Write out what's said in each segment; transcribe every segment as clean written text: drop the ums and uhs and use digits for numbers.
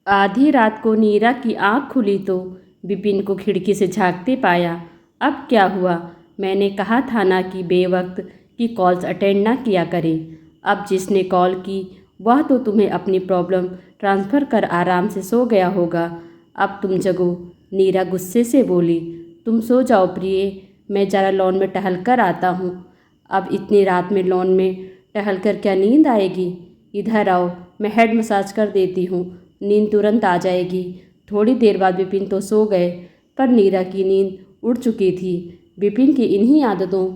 आधी रात को नीरा की आंख खुली तो विपिन को खिड़की से झांकते पाया। अब क्या हुआ? मैंने कहा था ना कि बेवक्त की कॉल्स अटेंड ना किया करें। अब जिसने कॉल की वह तो तुम्हें अपनी प्रॉब्लम ट्रांसफ़र कर आराम से सो गया होगा। अब तुम जगो। नीरा गुस्से से बोली। तुम सो जाओ प्रिय, मैं ज़रा लॉन में टहल कर आता हूँ। अब इतनी रात में लॉन में टहल कर क्या नींद आएगी? इधर आओ, मैं हेड मसाज कर देती हूँ, नींद तुरंत आ जाएगी। थोड़ी देर बाद विपिन तो सो गए, पर नीरा की नींद उड़ चुकी थी। विपिन की इन्हीं आदतों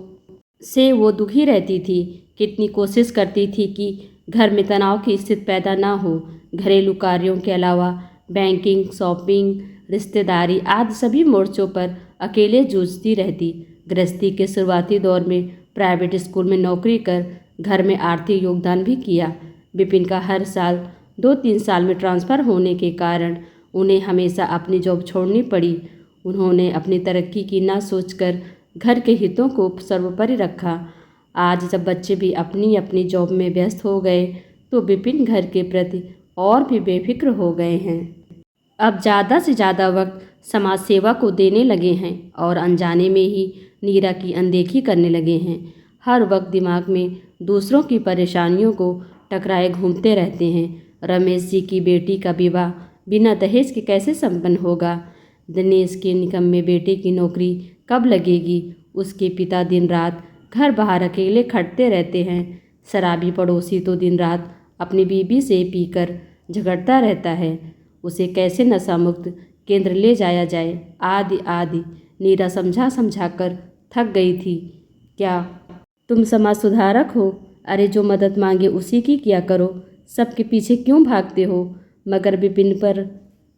से वो दुखी रहती थी। कितनी कोशिश करती थी कि घर में तनाव की स्थिति पैदा ना हो। घरेलू कार्यों के अलावा बैंकिंग, शॉपिंग, रिश्तेदारी आदि सभी मोर्चों पर अकेले जूझती रहती। गृहस्थी के शुरुआती दौर में प्राइवेट स्कूल में नौकरी कर घर में आर्थिक योगदान भी किया। विपिन का हर साल 2-3 साल में ट्रांसफ़र होने के कारण उन्हें हमेशा अपनी जॉब छोड़नी पड़ी। उन्होंने अपनी तरक्की की ना सोचकर घर के हितों को सर्वोपरि रखा। आज जब बच्चे भी अपनी अपनी जॉब में व्यस्त हो गए तो विपिन घर के प्रति और भी बेफिक्र हो गए हैं। अब ज़्यादा से ज़्यादा वक्त समाज सेवा को देने लगे हैं और अनजाने में ही नीरा की अनदेखी करने लगे हैं। हर वक्त दिमाग में दूसरों की परेशानियों को टकराए घूमते रहते हैं। रमेश जी की बेटी का विवाह बिना दहेज के कैसे संपन्न होगा? दिनेश के निकम्मे बेटे की नौकरी कब लगेगी? उसके पिता दिन रात घर बाहर अकेले खटते रहते हैं। शराबी पड़ोसी तो दिन रात अपनी बीवी से पीकर झगड़ता रहता है। उसे कैसे नशा मुक्त केंद्र ले जाया जाए, आदि आदि। नीरा समझा समझा कर थक गई थी। क्या तुम समाज सुधारक हो? अरे जो मदद मांगे उसी की किया करो, सबके पीछे क्यों भागते हो? मगर विपिन पर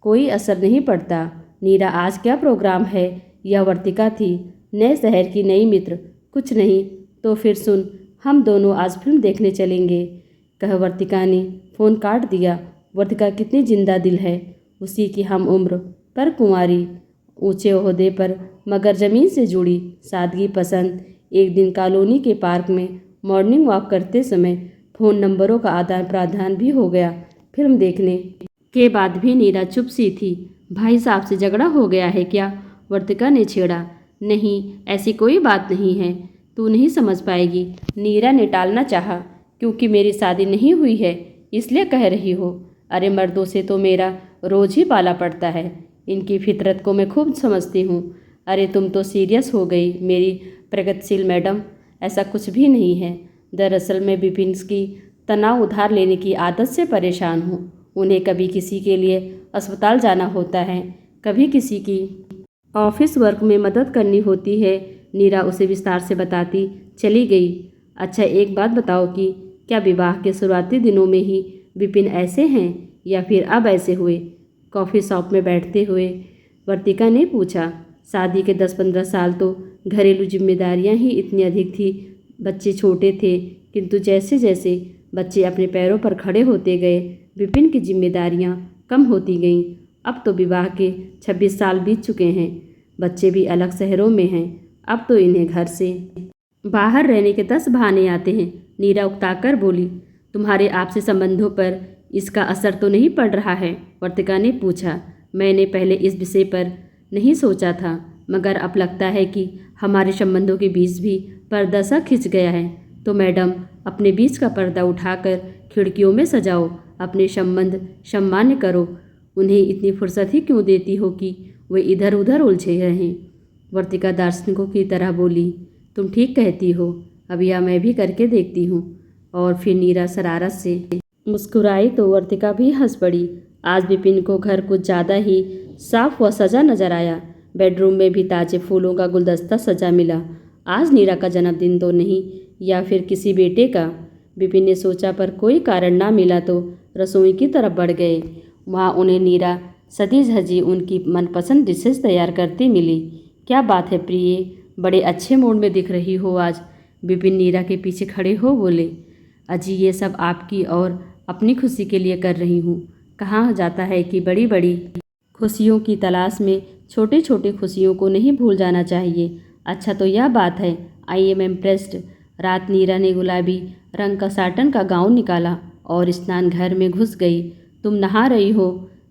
कोई असर नहीं पड़ता। नीरा आज क्या प्रोग्राम है? यह वर्तिका थी, नए शहर की नई मित्र। कुछ नहीं तो फिर सुन, हम दोनों आज फिल्म देखने चलेंगे, कह वर्तिका ने फ़ोन काट दिया। वर्तिका कितनी जिंदा दिल है, उसी की हम उम्र पर कुंवारी, ऊंचे ओहदे पर मगर ज़मीन से जुड़ी, सादगी पसंद। एक दिन कॉलोनी के पार्क में मॉर्निंग वॉक करते समय फ़ोन नंबरों का आदान प्रदान भी हो गया। फिल्म देखने के बाद भी नीरा चुप सी थी। भाई साहब से झगड़ा हो गया है क्या? वर्तिका ने छेड़ा। नहीं, ऐसी कोई बात नहीं है, तू नहीं समझ पाएगी। नीरा ने टालना चाहा। क्योंकि मेरी शादी नहीं हुई है इसलिए कह रही हो? अरे मर्दों से तो मेरा रोज़ ही पाला पड़ता है, इनकी फितरत को मैं खूब समझती हूँ। अरे तुम तो सीरियस हो गई मेरी प्रगतिशील मैडम। ऐसा कुछ भी नहीं है। दरअसल मैं विपिन की तनाव उधार लेने की आदत से परेशान हूँ। उन्हें कभी किसी के लिए अस्पताल जाना होता है, कभी किसी की ऑफिस वर्क में मदद करनी होती है। नीरा उसे विस्तार से बताती चली गई। अच्छा एक बात बताओ कि क्या विवाह के शुरुआती दिनों में ही विपिन ऐसे हैं या फिर अब ऐसे हुए? कॉफ़ी शॉप में बैठते हुए वर्तिका ने पूछा। शादी के 10-15 साल तो घरेलू जिम्मेदारियां ही इतनी अधिक थी, बच्चे छोटे थे, किंतु जैसे जैसे बच्चे अपने पैरों पर खड़े होते गए विपिन की जिम्मेदारियां कम होती गईं। अब तो विवाह के 26 साल बीत चुके हैं, बच्चे भी अलग शहरों में हैं। अब तो इन्हें घर से बाहर रहने के 10 बहाने आते हैं। नीरा उकताकर बोली। तुम्हारे आपसी संबंधों पर इसका असर तो नहीं पड़ रहा है? वर्तिका ने पूछा। मैंने पहले इस विषय पर नहीं सोचा था, मगर अब लगता है कि हमारे संबंधों के बीच भी पर्दा सा खिंच गया है। तो मैडम अपने बीच का पर्दा उठाकर खिड़कियों में सजाओ, अपने संबंध सम्मान्य करो। उन्हें इतनी फुर्सत ही क्यों देती हो कि वे इधर उधर उलझे रहें? वर्तिका दार्शनिकों की तरह बोली। तुम ठीक कहती हो, अब यह मैं भी करके देखती हूँ। और फिर नीरा शरारत से मुस्कुराई तो वर्तिका भी हंस पड़ी। आज विपिन को घर कुछ ज़्यादा ही साफ व सजा नजर आया। बेडरूम में भी ताजे फूलों का गुलदस्ता सजा मिला। आज नीरा का जन्मदिन तो नहीं, या फिर किसी बेटे का? विपिन ने सोचा, पर कोई कारण ना मिला तो रसोई की तरफ बढ़ गए। वहाँ उन्हें नीरा सजी धजी उनकी मनपसंद डिशेस तैयार करती मिली। क्या बात है प्रिय, बड़े अच्छे मूड में दिख रही हो आज। विपिन नीरा के पीछे खड़े हो बोले। अजी ये सब आपकी और अपनी खुशी के लिए कर रही हूँ। कहाँ जाता है कि बड़ी बड़ी खुशियों की तलाश में छोटे छोटे खुशियों को नहीं भूल जाना चाहिए। अच्छा तो यह बात है, आई एम इम्प्रेस्ड। रात नीरा ने गुलाबी रंग का साटन का गाउन निकाला और स्नान घर में घुस गई। तुम नहा रही हो?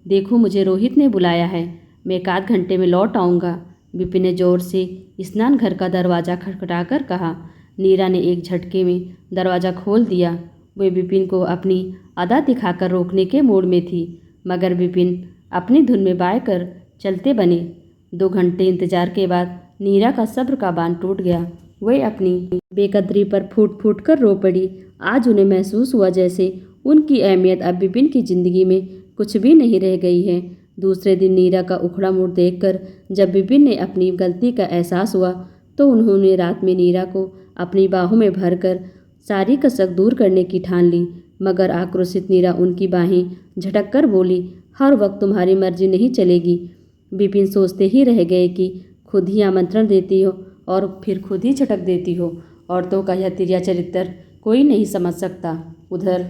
देखो मुझे रोहित ने बुलाया है, मैं 1 घंटे में लौट आऊँगा। विपिन ने जोर से स्नान घर का दरवाज़ा खटखटाकर कहा। नीरा ने एक झटके में दरवाज़ा खोल दिया। वे विपिन को अपनी अदा दिखाकर रोकने के मूड में थी, मगर विपिन अपनी धुन में बायकर चलते बने। 2 घंटे इंतजार के बाद नीरा का सब्र का बांध टूट गया। वह अपनी बेकदरी पर फूट फूट कर रो पड़ी। आज उन्हें महसूस हुआ जैसे उनकी अहमियत अब विपिन की ज़िंदगी में कुछ भी नहीं रह गई है। दूसरे दिन नीरा का उखड़ा मूड देखकर जब विपिन ने अपनी गलती का एहसास हुआ तो उन्होंने रात में नीरा को अपनी बाहों में भरकर सारी कसक दूर करने की ठान ली। मगर आक्रोशित नीरा उनकी बाहें झटक कर बोली, हर वक्त तुम्हारी मर्जी नहीं चलेगी। विपिन सोचते ही रह गए कि खुद ही आमंत्रण देती हो और फिर खुद ही झटक देती हो। औरतों का यह तिरिया चरित्र कोई नहीं समझ सकता। उधर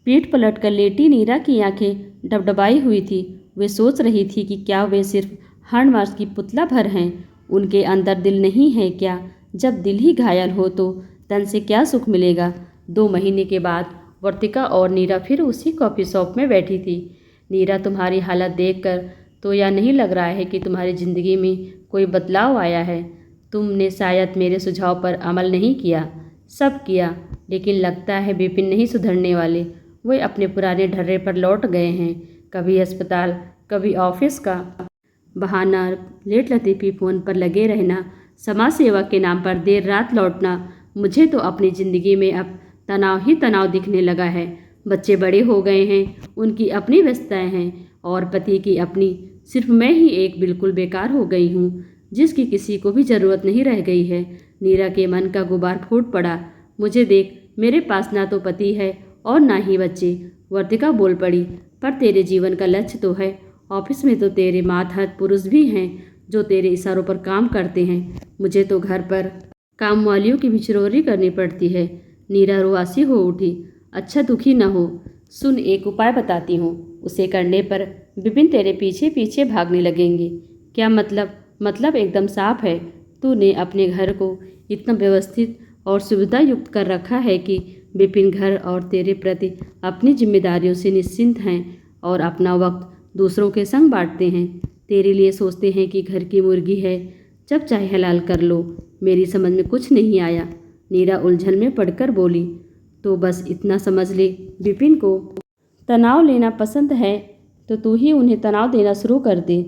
पीठ पलट कर लेटी नीरा की आंखें डबडबाई हुई थी। वे सोच रही थी कि क्या वे सिर्फ हैंड मार्च की पुतला भर हैं। उनके अंदर दिल नहीं है क्या? जब दिल ही घायल हो तो तन से क्या सुख मिलेगा? 2 महीने के बाद वर्तिका और नीरा फिर उसी कॉफ़ी शॉप में बैठी थी। नीरा, तुम्हारी हालत देखकर तो यह नहीं लग रहा है कि तुम्हारी ज़िंदगी में कोई बदलाव आया है। तुमने शायद मेरे सुझाव पर अमल नहीं किया। सब किया, लेकिन लगता है विपिन नहीं सुधरने वाले। वे अपने पुराने ढर्रे पर लौट गए हैं। कभी अस्पताल, कभी ऑफिस का बहाना, लेट लतीफ़ी फ़ोन पर लगे रहना, समाज सेवा के नाम पर देर रात लौटना। मुझे तो अपनी ज़िंदगी में अब तनाव ही तनाव दिखने लगा है। बच्चे बड़े हो गए हैं, उनकी अपनी व्यस्तताएं हैं और पति की अपनी। सिर्फ मैं ही एक बिल्कुल बेकार हो गई हूँ, जिसकी किसी को भी ज़रूरत नहीं रह गई है। नीरा के मन का गुबार फूट पड़ा। मुझे देख, मेरे पास ना तो पति है और ना ही बच्चे। वर्तिका बोल पड़ी, पर तेरे जीवन का लक्ष्य तो है। ऑफिस में तो तेरे मातहत पुरुष भी हैं जो तेरे इशारों पर काम करते हैं। मुझे तो घर पर काम वालियों की बिचरौरी करनी पड़ती है। नीरा रुआसी हो उठी। अच्छा, दुखी न हो, सुन, एक उपाय बताती हूँ। उसे करने पर विपिन तेरे पीछे पीछे भागने लगेंगे। क्या मतलब? मतलब एकदम साफ है। तूने अपने घर को इतना व्यवस्थित और सुविधा युक्त कर रखा है कि विपिन घर और तेरे प्रति अपनी जिम्मेदारियों से निश्चिंत हैं और अपना वक्त दूसरों के संग बांटते हैं। तेरे लिए सोचते हैं कि घर की मुर्गी है, जब चाहे हलाल कर लो। मेरी समझ में कुछ नहीं आया। नीरा उलझन में पड़कर बोली, तो बस इतना समझ ले, विपिन को तनाव लेना पसंद है तो तू ही उन्हें तनाव देना शुरू कर दे,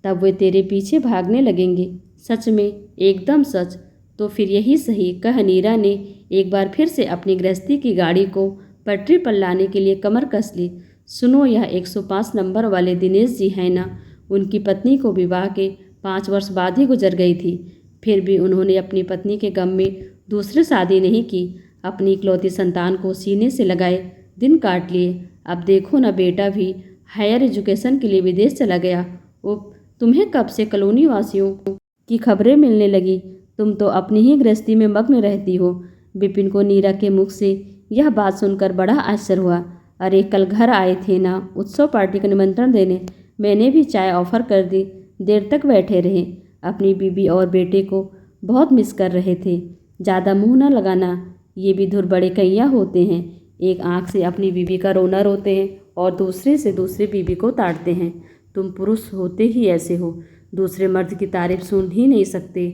तब वे तेरे पीछे भागने लगेंगे। सच में? एकदम सच। तो फिर यही सही, कह नीरा ने एक बार फिर से अपनी गृहस्थी की गाड़ी को पटरी पर लाने के लिए कमर कस ली। सुनो, यह 105 नंबर वाले दिनेश जी हैं ना? उनकी पत्नी को विवाह के 5 वर्ष बाद ही गुजर गई थी। फिर भी उन्होंने अपनी पत्नी के गम में दूसरी शादी नहीं की। अपनी इकलौती संतान को सीने से लगाए दिन काट लिए। अब देखो ना, बेटा भी हायर एजुकेशन के लिए विदेश चला गया। तुम्हें कब से कॉलोनी वासियों की खबरें मिलने लगी? तुम तो अपनी ही गृहस्थी में मग्न रहती हो। विपिन को नीरा के मुख से यह बात सुनकर बड़ा आश्चर्य हुआ। अरे, कल घर आए थे ना उत्सव पार्टी का निमंत्रण देने? मैंने भी चाय ऑफर कर दी। देर तक बैठे रहे। अपनी बीबी और बेटे को बहुत मिस कर रहे थे। ज़्यादा मुंह न लगाना, ये भी धुर बड़े कैया होते हैं। एक आंख से अपनी बीबी का रोना रोते हैं और दूसरे से दूसरी बीबी को ताड़ते हैं। तुम पुरुष होते ही ऐसे हो, दूसरे मर्द की तारीफ सुन ही नहीं सकते।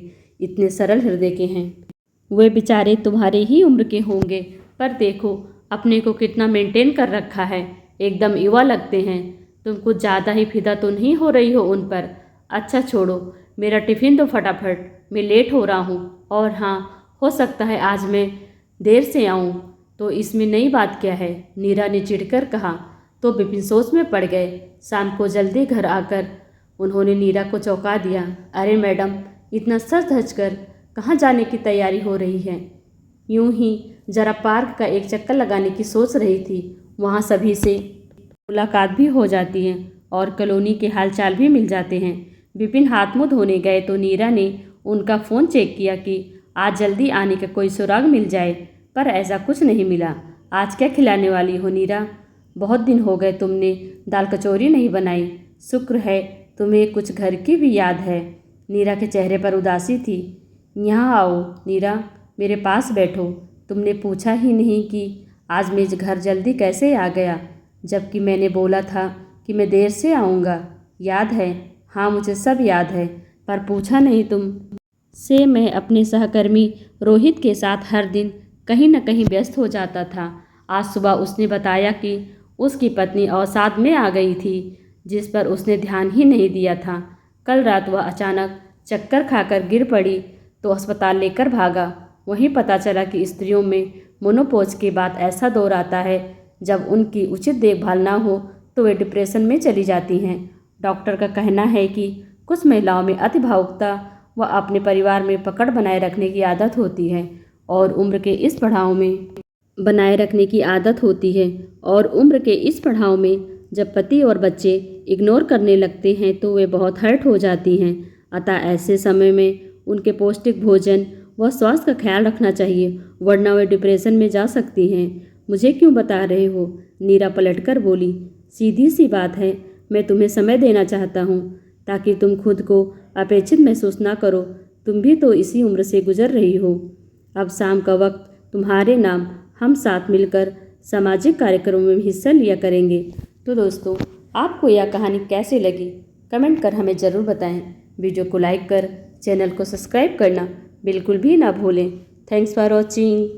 इतने सरल हृदय के हैं। वे बेचारे तुम्हारे ही उम्र के होंगे, पर देखो अपने को कितना मेंटेन कर रखा है। एकदम युवा लगते हैं। तुम कुछ ज़्यादा ही फिदा तो नहीं हो रही हो उन पर? अच्छा छोड़ो, मेरा टिफ़िन दो फटाफट, मैं लेट हो रहा हूँ। और हाँ, हो सकता है आज मैं देर से आऊँ, तो इसमें नई बात क्या है? नीरा ने चिढ़कर कहा। तो विपिन सोच में पड़ गए। शाम को जल्दी घर आकर उन्होंने नीरा को चौंका दिया। अरे मैडम, इतना सज धज कर कहाँ जाने की तैयारी हो रही है? यूं ही जरा पार्क का एक चक्कर लगाने की सोच रही थी। वहाँ सभी से मुलाकात भी हो जाती है और कॉलोनी के हालचाल भी मिल जाते हैं। विपिन हाथ मुँह धोने गए तो नीरा ने उनका फ़ोन चेक किया कि आज जल्दी आने का कोई सुराग मिल जाए, पर ऐसा कुछ नहीं मिला। आज क्या खिलाने वाली हो नीरा? बहुत दिन हो गए तुमने दाल कचौरी नहीं बनाई। शुक्र है तुम्हें कुछ घर की भी याद है। नीरा के चेहरे पर उदासी थी। यहाँ आओ नीरा, मेरे पास बैठो। तुमने पूछा ही नहीं कि आज मैं घर जल्दी कैसे आ गया, जबकि मैंने बोला था कि मैं देर से आऊँगा। याद है? हाँ, मुझे सब याद है, पर पूछा नहीं तुम से। मैं अपने सहकर्मी रोहित के साथ हर दिन कहीं न कहीं व्यस्त हो जाता था। आज सुबह उसने बताया कि उसकी पत्नी अवसाद में आ गई थी, जिस पर उसने ध्यान ही नहीं दिया था। कल रात वह अचानक चक्कर खाकर गिर पड़ी तो अस्पताल लेकर भागा। वहीं पता चला कि स्त्रियों में मोनोपॉज के बाद ऐसा दौर आता है जब उनकी उचित देखभाल ना हो तो वे डिप्रेशन में चली जाती हैं। डॉक्टर का कहना है कि कुछ महिलाओं में अति भावुकता व अपने परिवार में पकड़ बनाए रखने की आदत होती है और उम्र के इस पड़ाव में जब पति और बच्चे इग्नोर करने लगते हैं तो वे बहुत हर्ट हो जाती हैं। अतः ऐसे समय में उनके पौष्टिक भोजन व स्वास्थ्य का ख्याल रखना चाहिए, वरना वे डिप्रेशन में जा सकती हैं। मुझे क्यों बता रहे हो? नीरा पलटकर बोली। सीधी सी बात है, मैं तुम्हें समय देना चाहता हूँ ताकि तुम खुद को अपेक्षित महसूस ना करो। तुम भी तो इसी उम्र से गुजर रही हो। अब शाम का वक्त तुम्हारे नाम हम साथ मिलकर सामाजिक कार्यक्रमों में हिस्सा लिया करेंगे। तो दोस्तों, आपको यह कहानी कैसी लगी कमेंट कर हमें ज़रूर बताएं। वीडियो को लाइक कर चैनल को सब्सक्राइब करना बिल्कुल भी ना भूलें। Thanks for watching.